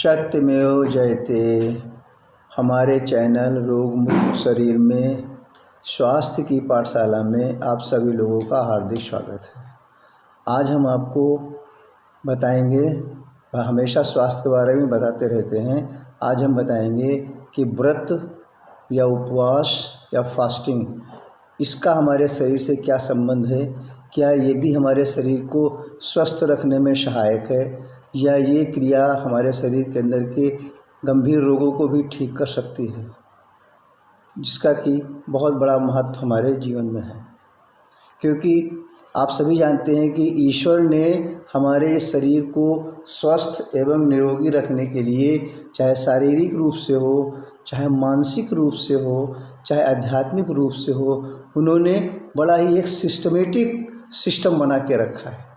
सत्यमेव जयते। हमारे चैनल रोग मुक्त शरीर में स्वास्थ्य की पाठशाला में आप सभी लोगों का हार्दिक स्वागत है। आज हम आपको बताएंगे, हमेशा स्वास्थ्य के बारे में बताते रहते हैं, आज हम बताएंगे कि व्रत या उपवास या फास्टिंग, इसका हमारे शरीर से क्या संबंध है। क्या ये भी हमारे शरीर को स्वस्थ रखने में सहायक है, या ये क्रिया हमारे शरीर के अंदर के गंभीर रोगों को भी ठीक कर सकती है, जिसका कि बहुत बड़ा महत्व हमारे जीवन में है। क्योंकि आप सभी जानते हैं कि ईश्वर ने हमारे शरीर को स्वस्थ एवं निरोगी रखने के लिए, चाहे शारीरिक रूप से हो, चाहे मानसिक रूप से हो, चाहे आध्यात्मिक रूप से हो, उन्होंने बड़ा ही एक सिस्टमेटिक सिस्टम बना के रखा है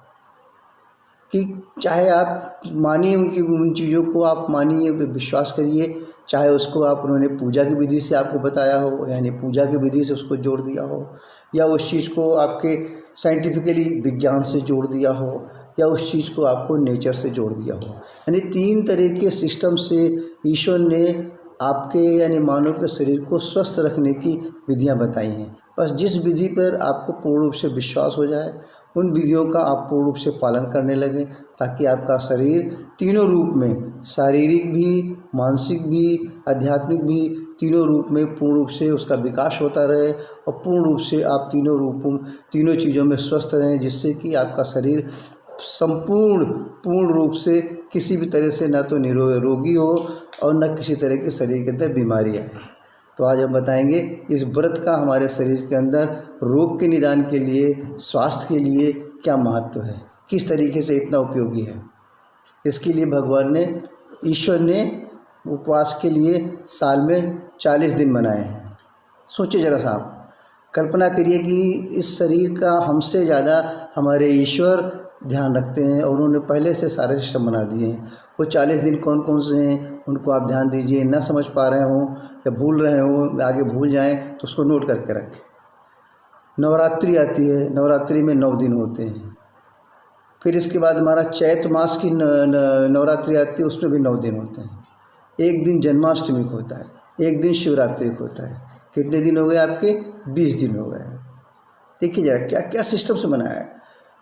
कि चाहे आप मानिए उन चीज़ों को, आप मानिए, विश्वास करिए, चाहे उसको आप उन्होंने पूजा की विधि से आपको बताया हो, यानी पूजा की विधि से उसको जोड़ दिया हो, या उस चीज़ को आपके साइंटिफिकली विज्ञान से जोड़ दिया हो, या उस चीज़ को आपको नेचर से जोड़ दिया हो। यानी 3 तरह के सिस्टम से ईश्वर ने आपके यानी मानव के शरीर को स्वस्थ रखने की विधियां बताई हैं। बस जिस विधि पर आपको पूर्ण रूप से विश्वास हो जाए, उन विधियों का आप पूर्ण रूप से पालन करने लगें, ताकि आपका शरीर तीनों रूप में, शारीरिक भी, मानसिक भी, आध्यात्मिक भी, तीनों रूप में पूर्ण रूप से उसका विकास होता रहे और पूर्ण रूप से आप तीनों चीज़ों में स्वस्थ रहें, जिससे कि आपका शरीर पूर्ण रूप से किसी भी तरह से ना तो रोगी हो और न किसी तरह के शरीर के अंदर बीमारी आए। तो आज हम बताएंगे इस व्रत का हमारे शरीर के अंदर रोग के निदान के लिए, स्वास्थ्य के लिए क्या महत्व है, किस तरीके से इतना उपयोगी है। इसके लिए भगवान ने, ईश्वर ने उपवास के लिए साल में 40 दिन बनाए हैं। सोचिए जरा सा, आप कल्पना करिए कि इस शरीर का हमसे ज़्यादा हमारे ईश्वर ध्यान रखते हैं और उन्होंने पहले से सारे सिस्टम बना दिए हैं। वो 40 दिन कौन कौन से हैं, उनको आप ध्यान दीजिए। ना समझ पा रहे हों या भूल रहे हों, आगे भूल जाएं तो उसको नोट करके रखें। नवरात्रि आती है, नवरात्रि में 9 दिन होते हैं। फिर इसके बाद हमारा चैत्र मास की नवरात्रि आती है, उसमें भी 9 दिन होते हैं। एक दिन जन्माष्टमी को होता है, एक दिन शिवरात्रि को होता है। कितने दिन हो गए आपके? 20 दिन हो गए। देखिए जरा क्या क्या सिस्टम से बनाया है।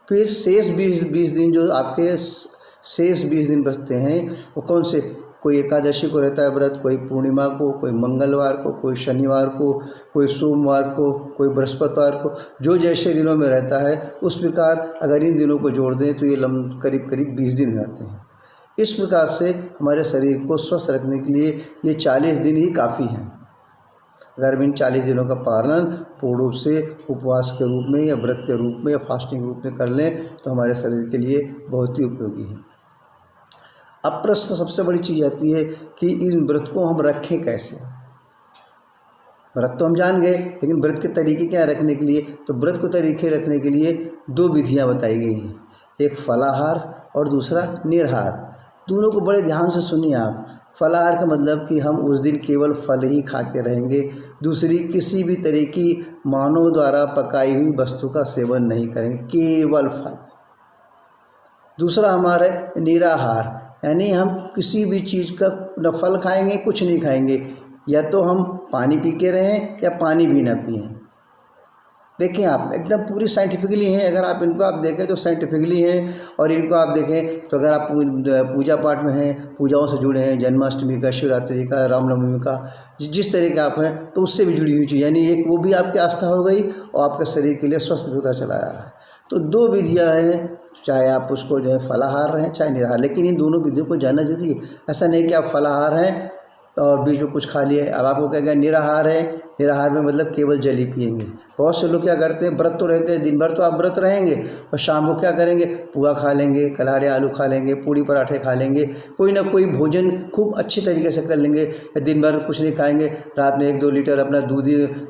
फिर शेष 20 दिन जो आपके शेष 20 दिन बचते हैं, वो कौन से? कोई एकादशी को रहता है व्रत, कोई पूर्णिमा को, कोई मंगलवार को, कोई शनिवार को, कोई सोमवार को, कोई बृहस्पतिवार को, जो जैसे दिनों में रहता है उस प्रकार अगर इन दिनों को जोड़ दें तो ये करीब 20 दिन हो जाते हैं। इस प्रकार से हमारे शरीर को स्वस्थ रखने के लिए ये 40 दिन ही काफ़ी हैं। अगर इन 40 दिनों का पालन पूर्ण रूप से उपवास के रूप में या व्रत के रूप में या फास्टिंग रूप में कर लें तो हमारे शरीर के लिए बहुत ही उपयोगी है। अब प्रश्न सबसे बड़ी चीज़ आती है कि इन व्रत को हम रखें कैसे। व्रत तो हम जान गए, लेकिन व्रत के तरीके क्या रखने के लिए? तो व्रत को तरीके रखने के लिए 2 विधियाँ बताई गई हैं, एक फलाहार और दूसरा निराहार। दोनों को बड़े ध्यान से सुनिए आप। फलाहार का मतलब कि हम उस दिन केवल फल ही खाते रहेंगे, दूसरी किसी भी तरह की मानव द्वारा पकाई हुई वस्तु का सेवन नहीं करेंगे, केवल फल। दूसरा हमारा निराहार, यानी हम किसी भी चीज़ का न फल खाएंगे, कुछ नहीं खाएंगे, या तो हम पानी पी के रहें या पानी भी ना पिएं। देखिए आप एकदम पूरी साइंटिफिकली हैं। अगर आप इनको आप देखें तो साइंटिफिकली हैं, और इनको आप देखें तो अगर आप पूजा पाठ में हैं, पूजाओं से जुड़े हैं, जन्माष्टमी का, शिवरात्रि का, रामनवमी का, जिस तरह के आप हैं, तो उससे भी जुड़ी हुई चीज़, यानी एक वो भी आपकी आस्था हो गई और आपके शरीर के लिए स्वस्थ होता चला आ रहा है। तो 2 विधियाँ हैं, चाहे आप उसको जो है फलाहार रहें चाहे निराहार, लेकिन इन दोनों विधियों को जानना जरूरी है। ऐसा नहीं कि आप फलाहार हैं और बीच में कुछ खा लिए। अब आपको क्या निराहार है, निराहार में मतलब केवल जल ही पिएंगे। बहुत से लोग क्या करते हैं, व्रत तो रहते हैं, दिन भर तो आप व्रत रहेंगे और शाम को क्या करेंगे, पुआ खा लेंगे, कलहारे आलू खा लेंगे, पूड़ी पराठे खा लेंगे, कोई ना कोई भोजन खूब अच्छे तरीके से कर लेंगे, या दिन भर कुछ नहीं खाएंगे, रात में 1-2 लीटर अपना दूध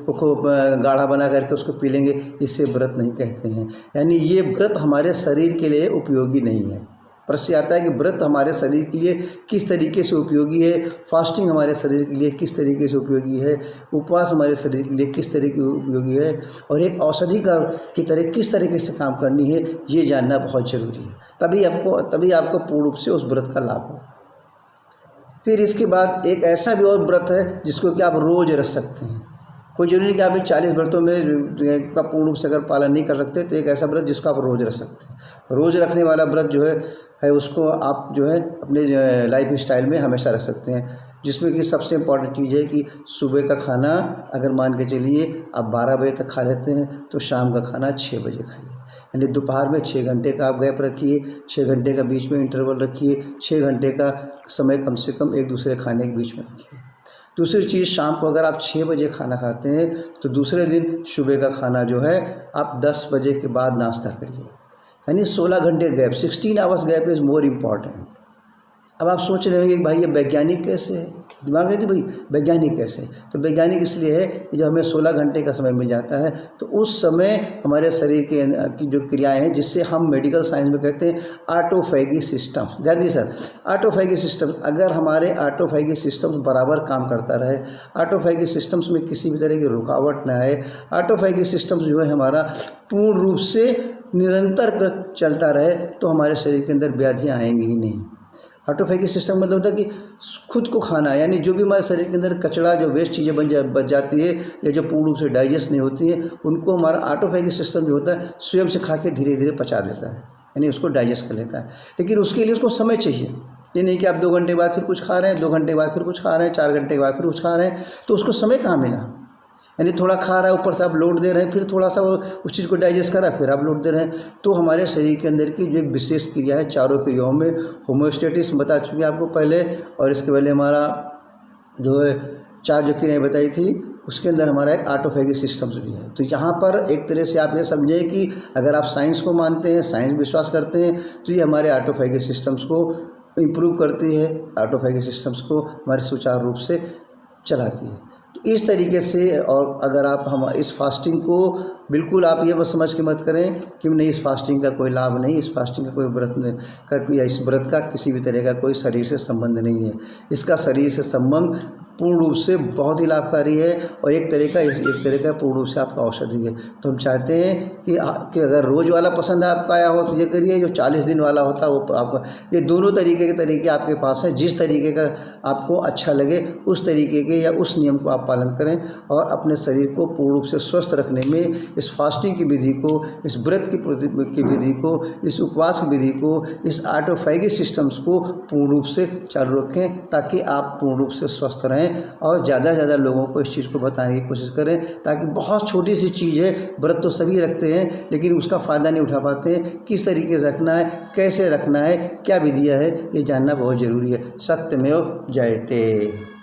को खूब गाढ़ा बना करके उसको पी लेंगे। इससे व्रत नहीं कहते हैं। यानी ये व्रत हमारे शरीर के लिए उपयोगी नहीं है। प्रश्न आता है कि व्रत हमारे शरीर के लिए किस तरीके से उपयोगी है, फास्टिंग हमारे शरीर के लिए किस तरीके से उपयोगी है, उपवास हमारे शरीर के लिए किस तरीके से उपयोगी है, और एक औषधि की तरह किस तरीके से काम करनी है, ये जानना बहुत ज़रूरी है। तभी आपको पूर्ण रूप से उस व्रत का लाभ हो। फिर इसके बाद एक ऐसा भी और व्रत है जिसको कि आप रोज़ रख सकते हैं। कोई जरूरी नहीं कि आप 40 व्रतों में का पूर्ण रूप से अगर पालन नहीं कर सकते तो एक ऐसा व्रत जिसको आप रोज़ रख सकते हैं। रोज़ रखने वाला व्रत जो है उसको आप जो है अपने लाइफ स्टाइल में हमेशा रख सकते हैं, जिसमें कि सबसे इम्पॉर्टेंट चीज़ है कि सुबह का खाना अगर मान के चलिए आप 12 बजे तक खा लेते हैं तो शाम का खाना 6 बजे खाइए। यानी दोपहर में 6 घंटे का आप गैप रखिए, 6 घंटे का बीच में इंटरवल रखिए, 6 घंटे का समय कम से कम एक दूसरे खाने के बीच में रखिए। दूसरी चीज़, शाम को अगर आप 6 बजे खाना खाते हैं तो दूसरे दिन सुबह का खाना जो है आप 10 बजे के बाद नाश्ता करिए। यानी 16 घंटे gap, 16 hours gap is more important. अब आप सोच रहे होंगे कि भाई ये वैज्ञानिक कैसे है, दिमाग में भाई वैज्ञानिक कैसे है? तो वैज्ञानिक इसलिए है कि जब हमें 16 घंटे का समय मिल जाता है तो उस समय हमारे शरीर की जो क्रियाएं हैं जिससे हम मेडिकल साइंस में कहते हैं ऑटोफैगी सिस्टम, ध्यान दीजिए सर, ऑटोफैगी सिस्टम, अगर हमारे ऑटोफैगी सिस्टम्स बराबर काम करता रहे, ऑटोफैगी सिस्टम्स में किसी भी तरह की रुकावट ना आए, ऑटोफैगी सिस्टम्स जो है हमारा पूर्ण रूप से निरंतर चलता रहे तो हमारे शरीर के अंदर व्याधियाँ आएंगी ही नहीं। ऑटोफैगी सिस्टम मतलब होता है कि खुद को खाना, यानी जो भी हमारे शरीर के अंदर कचरा जो वेस्ट चीज़ें बच जाती है या जो पूर्ण रूप से डाइजेस्ट नहीं होती हैं उनको हमारा ऑटोफैगी सिस्टम जो होता है स्वयं से खा के धीरे धीरे पचा लेता है, यानी उसको डाइजेस्ट कर लेता है। लेकिन उसके लिए उसको समय चाहिए। ये नहीं कि आप 2 घंटे बाद फिर कुछ खा रहे हैं, 2 घंटे बाद फिर कुछ खा रहे हैं, 4 घंटे बाद फिर कुछ खा रहे हैं, तो उसको समय कहाँ मिला? यानी थोड़ा खा रहा है, ऊपर से आप लोड दे रहे हैं, फिर थोड़ा सा वो उस चीज़ को डाइजेस्ट कर रहा है, फिर आप लोड दे रहे हैं। तो हमारे शरीर के अंदर की जो एक विशेष क्रिया है, चारों क्रियाओं में होमोस्टेटिस बता चुके हैं आपको पहले, और इसके पहले हमारा जो है 4 जो क्रियाएँ बताई थी उसके अंदर हमारा एक ऑटोफैगी सिस्टम्स भी है। तो यहाँ पर एक तरह से आप ये समझें कि अगर आप साइंस को मानते हैं, साइंस विश्वास करते हैं, तो ये हमारे ऑटोफैगी सिस्टम्स को इम्प्रूव करती है, ऑटोफैगी सिस्टम्स को हमारे सुचारू रूप से चलाती है। इस तरीके से, और अगर आप हम इस फास्टिंग को बिल्कुल आप ये बस समझ के मत करें कि नहीं इस फास्टिंग का कोई लाभ नहीं, इस फास्टिंग का कोई व्रत या इस व्रत का किसी भी तरह का कोई शरीर से संबंध नहीं है। इसका शरीर से संबंध पूर्ण रूप से बहुत ही लाभकारी है और एक तरह का पूर्ण रूप से आपका औषधि है। तो हम चाहते हैं कि अगर रोज़ वाला पसंद आपका आया हो तो ये करिए, जो 40 दिन वाला होता है वो आपका, ये दोनों तरीके के तरीके आपके पास हैं। जिस तरीके का आपको अच्छा लगे उस तरीके के या उस नियम को आप पालन करें और अपने शरीर को पूर्ण रूप से स्वस्थ रखने में इस फास्टिंग की विधि को, इस व्रत की विधि को, इस उपवास की विधि को, इस ऑटोफैगी सिस्टम्स को पूर्ण रूप से चालू रखें ताकि आप पूर्ण रूप से स्वस्थ रहें और ज़्यादा से ज़्यादा लोगों को इस चीज़ को बताने की कोशिश करें, ताकि बहुत छोटी सी चीज़ है, व्रत तो सभी रखते हैं लेकिन उसका फ़ायदा नहीं उठा पाते हैं। किस तरीके से रखना है, कैसे रखना है, क्या विधियाँ है, ये जानना बहुत ज़रूरी है। सत्यमेव जयते।